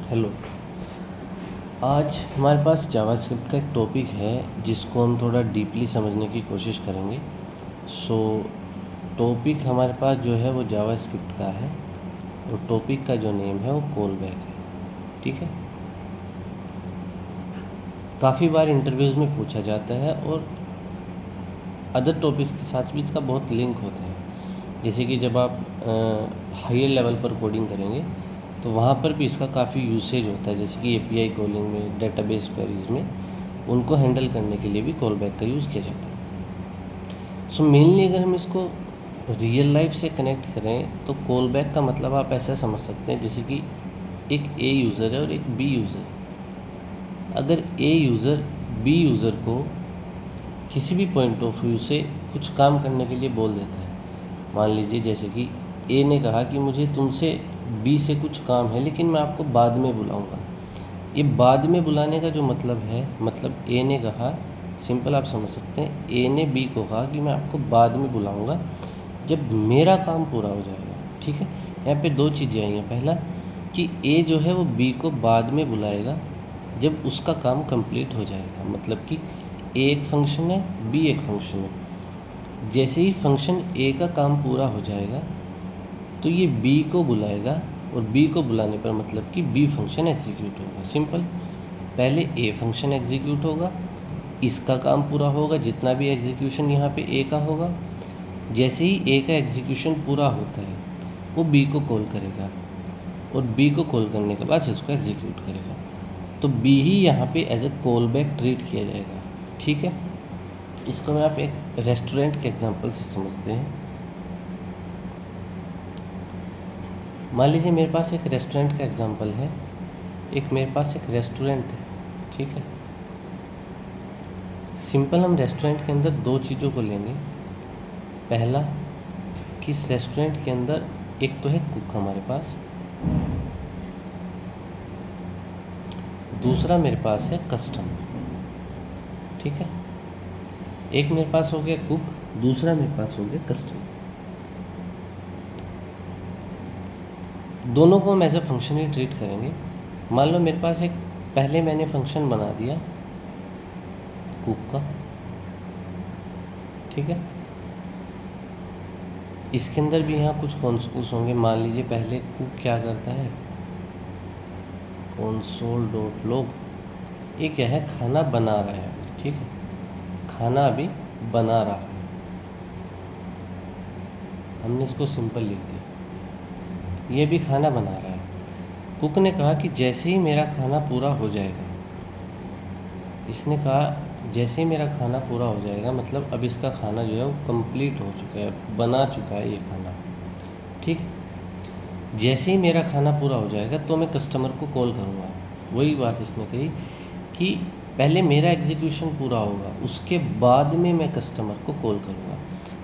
Hello. आज हमारे पास JavaScript का एक टॉपिक है जिसको हम थोड़ा डीपली समझने की कोशिश करेंगे। टॉपिक हमारे पास जो है वो जावास्क्रिप्ट का है और टॉपिक का जो नेम है वो कॉलबैक है। ठीक है। काफ़ी बार इंटरव्यूज़ में पूछा जाता है और अदर टॉपिक्स के साथ भी इसका बहुत लिंक होता है। जैसे कि जब आप हायर लेवल पर कोडिंग करेंगे तो वहाँ पर भी इसका काफ़ी यूसेज होता है। जैसे कि एपीआई कॉलिंग में, डेटाबेस क्वेरीज में उनको हैंडल करने के लिए भी कॉलबैक का यूज़ किया जाता है। मेनली अगर हम इसको रियल लाइफ से कनेक्ट करें तो कॉलबैक का मतलब आप ऐसा समझ सकते हैं जैसे कि एक ए यूज़र है और एक बी यूज़र है। अगर ए यूज़र बी यूज़र को किसी भी पॉइंट ऑफ व्यू से कुछ काम करने के लिए बोल देता है, मान लीजिए जैसे कि ए ने कहा कि मुझे तुमसे बी से कुछ काम है लेकिन मैं आपको बाद में बुलाऊंगा। ये बाद में बुलाने का जो मतलब है, मतलब ए ने कहा, सिंपल आप समझ सकते हैं, ए ने बी को कहा कि मैं आपको बाद में बुलाऊंगा जब मेरा काम पूरा हो जाएगा। ठीक है। यहाँ पे दो चीज़ें आई हैं। पहला कि ए जो है वो बी को बाद में बुलाएगा जब उसका काम कंप्लीट हो जाएगा, मतलब कि ए एक फंक्शन है, बी एक फंक्शन है। जैसे ही फंक्शन ए का काम पूरा हो जाएगा तो ये बी को बुलाएगा और बी को बुलाने पर मतलब कि बी फंक्शन एग्जीक्यूट होगा। सिंपल। पहले ए फंक्शन एग्जीक्यूट होगा, इसका काम पूरा होगा, जितना भी एग्जीक्यूशन यहाँ पे ए का होगा। जैसे ही ए का एग्जीक्यूशन पूरा होता है वो बी को कॉल करेगा और बी को कॉल करने के बाद इसको एग्जीक्यूट करेगा। तो बी ही यहाँ पे as a call back treat किया जाएगा। ठीक है। इसको मैं आप एक रेस्टोरेंट के एग्जांपल से समझते हैं। मान लीजिए मेरे पास एक रेस्टोरेंट का एग्जांपल है। मेरे पास एक रेस्टोरेंट है। ठीक है। सिंपल हम रेस्टोरेंट के अंदर दो चीज़ों को लेंगे। पहला कि इस रेस्टोरेंट के अंदर एक तो है कुक हमारे पास, दूसरा मेरे पास है कस्टमर। ठीक है। एक मेरे पास हो गया कुक, दूसरा मेरे पास हो गया कस्टमर। दोनों को हम एज ए फंक्शन ही ट्रीट करेंगे। मान लो मेरे पास एक, पहले मैंने फंक्शन बना दिया कुक का। ठीक है। इसके अंदर भी यहाँ कुछ कॉन्सोल्स होंगे। मान लीजिए पहले कुक क्या करता है, console डॉट लॉग, ये क्या है, खाना बना रहा है अभी। ठीक है। खाना अभी बना रहा है, हमने इसको सिंपल लिख दिया, ये भी खाना बना रहा है। कुक ने कहा कि जैसे ही मेरा खाना पूरा हो जाएगा, इसने कहा जैसे ही मेरा खाना पूरा हो जाएगा, मतलब अब इसका खाना जो है वो कंप्लीट हो चुका है, बना चुका है ये खाना। ठीक। जैसे ही मेरा खाना पूरा हो जाएगा तो मैं कस्टमर को कॉल करूँगा। वही बात इसने कही कि पहले मेरा एग्जीक्यूशन पूरा होगा, उसके बाद में मैं कस्टमर को कॉल करूँगा।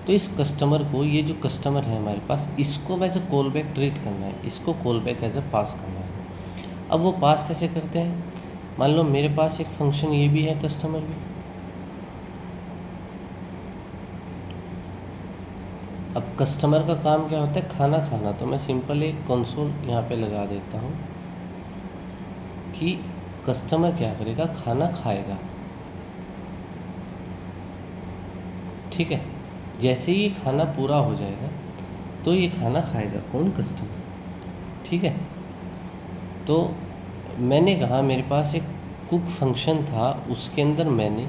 तो इस कस्टमर को, ये जो कस्टमर है हमारे पास, इसको as a call back treat करना है, इसको call back as a pass करना है। अब वो पास कैसे करते हैं, मान लो मेरे पास एक फंक्शन ये भी है, कस्टमर भी। अब कस्टमर का काम क्या होता है, खाना खाना। तो मैं सिंपल एक कंसोल यहाँ पे लगा देता हूँ कि कस्टमर क्या करेगा, खाना खाएगा। ठीक है। जैसे ही खाना पूरा हो जाएगा तो ये खाना खाएगा कौन, कस्टमर। ठीक है। तो मैंने कहा मेरे पास एक कुक फंक्शन था, उसके अंदर मैंने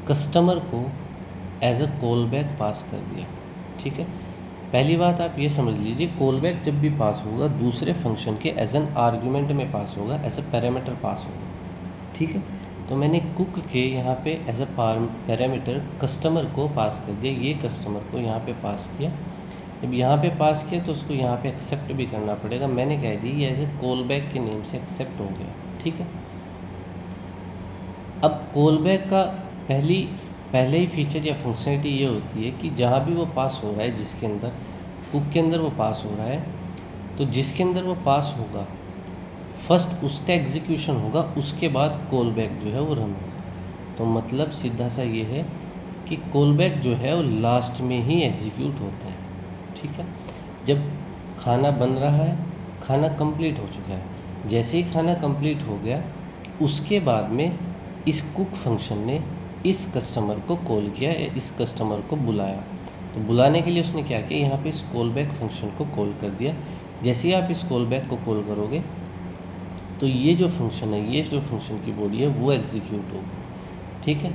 कस्टमर को as a call back pass कर दिया। ठीक है। पहली बात आप ये समझ लीजिए, कॉल बैक जब भी पास होगा दूसरे फंक्शन के एज एन आर्ग्यूमेंट में पास होगा, एज अ पैरामीटर पास होगा। ठीक है। तो मैंने कुक के यहाँ पे एज अ पैरामीटर कस्टमर को पास कर दिया, ये कस्टमर को यहाँ पे पास किया। जब यहाँ पे पास किया तो उसको यहाँ पे एक्सेप्ट भी करना पड़ेगा। मैंने कह दी ये एज ए कॉल बैक के नेम से एक्सेप्ट हो गया। ठीक है। अब कॉल बैक का पहले ही फीचर या फंक्शनलिटी ये होती है कि जहाँ भी वो पास हो रहा है, जिसके अंदर कुक के अंदर वो पास हो रहा है, तो जिसके अंदर वो पास होगा फर्स्ट उसका एग्जीक्यूशन होगा, उसके बाद कॉल बैक जो है वो रन होगा। तो मतलब सीधा सा ये है कि कॉल बैक जो है वो लास्ट में ही एग्जीक्यूट होता है। ठीक है। जब खाना बन रहा है, खाना कंप्लीट हो चुका है, जैसे ही खाना कंप्लीट हो गया उसके बाद में इस कुक फंक्शन ने इस कस्टमर को कॉल किया या इस कस्टमर को बुलाया। तो बुलाने के लिए उसने क्या किया, यहाँ पे इस कॉल बैक फंक्शन को कॉल कर दिया। जैसे ही आप इस कॉल बैक को कॉल करोगे तो ये जो फंक्शन है, ये जो फंक्शन की बॉडी है वो एग्जीक्यूट होगी। ठीक है,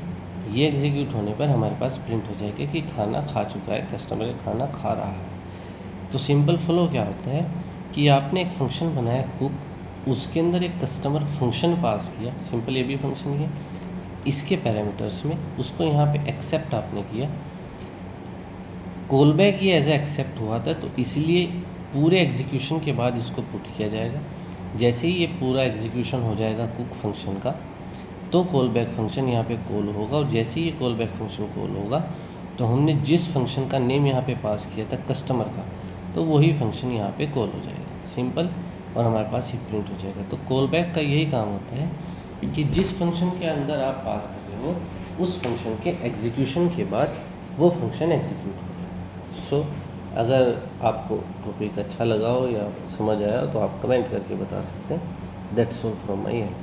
ये एग्जीक्यूट होने पर हमारे पास प्रिंट हो जाएगा कि खाना खा चुका है, कस्टमर खाना खा रहा है। तो सिंपल फ्लो क्या होता है कि आपने एक फंक्शन बनाया कुक, उसके अंदर एक कस्टमर फंक्शन पास किया, सिंपल ये भी फंक्शन है, इसके पैरामीटर्स में उसको यहाँ पे एक्सेप्ट आपने किया, कॉल बैक ये एज ए एक्सेप्ट हुआ था, तो इसलिए पूरे एग्जीक्यूशन के बाद इसको पुट किया जाएगा। जैसे ही ये पूरा एग्जीक्यूशन हो जाएगा कुक फंक्शन का, तो कॉल बैक फंक्शन यहाँ पे कॉल होगा, और जैसे ही ये कॉल बैक फंक्शन कॉल होगा तो हमने जिस फंक्शन का नेम यहाँ पे पास किया था कस्टमर का, तो वही फंक्शन यहाँ पे कॉल हो जाएगा, सिंपल, और हमारे पास ये प्रिंट हो जाएगा। तो कॉल बैक का यही काम होता है कि जिस फंक्शन के अंदर आप पास कर रहे हो उस फंक्शन के एग्जीक्यूशन के बाद वो फंक्शन एग्जीक्यूट होता है। सो अगर आपको टॉपिक अच्छा लगा हो या समझ आया हो तो आप कमेंट करके बता सकते हैं। That's all from my and.